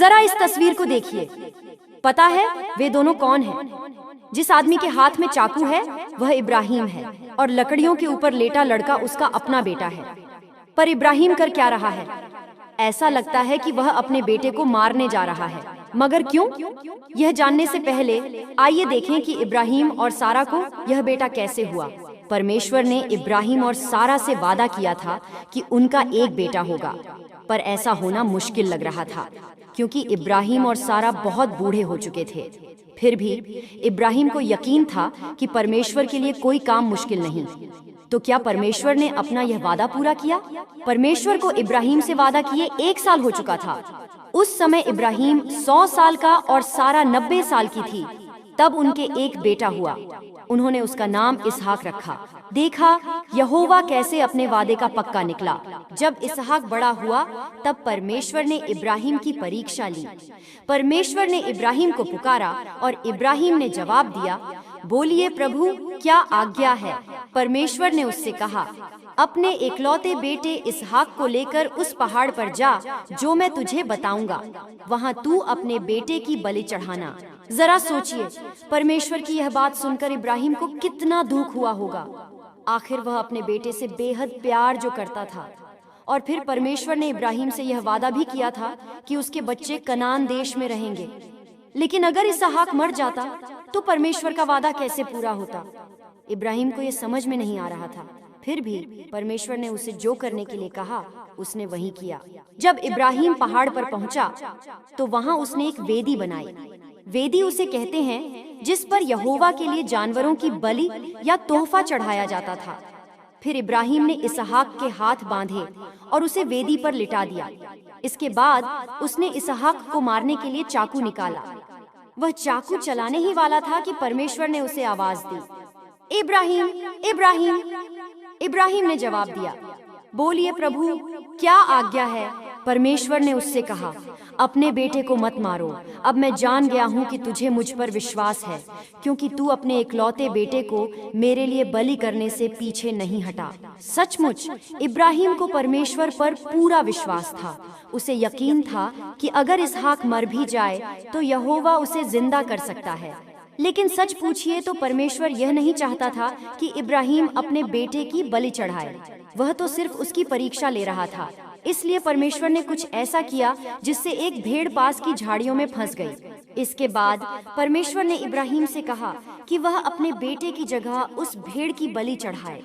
जरा इस तस्वीर को देखिए। पता है वे दोनों कौन हैं? जिस आदमी के हाथ में चाकू है वह इब्राहिम है और लकड़ियों के ऊपर लेटा लड़का उसका अपना बेटा है। पर इब्राहिम कर क्या रहा है? ऐसा लगता है कि वह अपने बेटे को मारने जा रहा है। मगर क्यों? यह जानने से पहले आइए देखें कि इब्राहिम और सारा को यह बेटा कैसे हुआ। परमेश्वर ने इब्राहिम और सारा से वादा किया था कि उनका एक बेटा होगा, पर ऐसा होना मुश्किल लग रहा था क्योंकि इब्राहिम और सारा बहुत बूढ़े हो चुके थे। फिर भी इब्राहिम को यकीन था कि परमेश्वर के लिए कोई काम मुश्किल नहीं। तो क्या परमेश्वर ने अपना यह वादा पूरा किया? परमेश्वर को इब्राहिम से वादा किए 1 साल हो चुका था। उस समय इब्राहिम 100 साल का और सारा 90 साल की थी। तब उनके एक बेटा हुआ। उन्होंने उसका नाम इसहाक रखा। देखा यहोवा कैसे अपने वादे का पक्का निकला। जब इसहाक बड़ा हुआ तब परमेश्वर ने इब्राहिम की परीक्षा ली। परमेश्वर ने इब्राहिम को पुकारा और इब्राहिम ने जवाब दिया, बोलिए प्रभु क्या आज्ञा है? परमेश्वर ने उससे कहा, अपने इकलौते बेटे इसहाक को लेकर उस पहाड़ पर जा जो मैं तुझे बताऊंगा। वहाँ तू अपने बेटे की बलि चढ़ाना। जरा सोचिए, परमेश्वर की यह बात सुनकर इब्राहिम को कितना दुख हुआ होगा। आखिर वह अपने बेटे से बेहद प्यार जो करता था। और फिर परमेश्वर ने इब्राहिम से यह वादा भी किया था कि उसके बच्चे कनान देश में रहेंगे। लेकिन अगर इसहाक मर जाता तो परमेश्वर का वादा कैसे पूरा होता? इब्राहिम को यह समझ में नहीं आ रहा था। फिर भी परमेश्वर ने उसे जो करने के लिए कहा उसने वही किया। जब इब्राहिम पहाड़ पर पहुंचा तो वहां उसने एक वेदी बनाई। वेदी उसे कहते हैं जिस पर यहोवा के लिए जानवरों की बलि या तोहफा चढ़ाया जाता था। फिर इब्राहिम ने इसहाक के हाथ बांधे और उसे वेदी पर लिटा दिया। इसके बाद उसने इसहाक को मारने के लिए चाकू निकाला। वह चाकू चलाने ही वाला था कि परमेश्वर ने उसे आवाज दी, इब्राहिम इब्राहिम। इब्राहिम ने जवाब दिया, बोलिए प्रभु क्या आज्ञा है? परमेश्वर ने उससे कहा, अपने बेटे को मत मारो। अब मैं जान गया हूँ कि तुझे मुझ पर विश्वास है, क्योंकि तू अपने इकलौते बेटे को मेरे लिए बलि करने से पीछे नहीं हटा। सचमुच इब्राहिम को परमेश्वर पर पूरा विश्वास था। उसे यकीन था कि अगर इसहाक मर भी जाए तो यहोवा उसे जिंदा कर सकता है। लेकिन सच पूछिए तो परमेश्वर यह नहीं चाहता था कि इब्राहिम अपने बेटे की बलि चढ़ाए। वह तो सिर्फ उसकी परीक्षा ले रहा था। इसलिए परमेश्वर ने कुछ ऐसा किया जिससे एक भेड़ पास की झाड़ियों में फंस गई। इसके बाद परमेश्वर ने इब्राहिम से कहा कि वह अपने बेटे की जगह उस भेड़ की बलि चढ़ाए।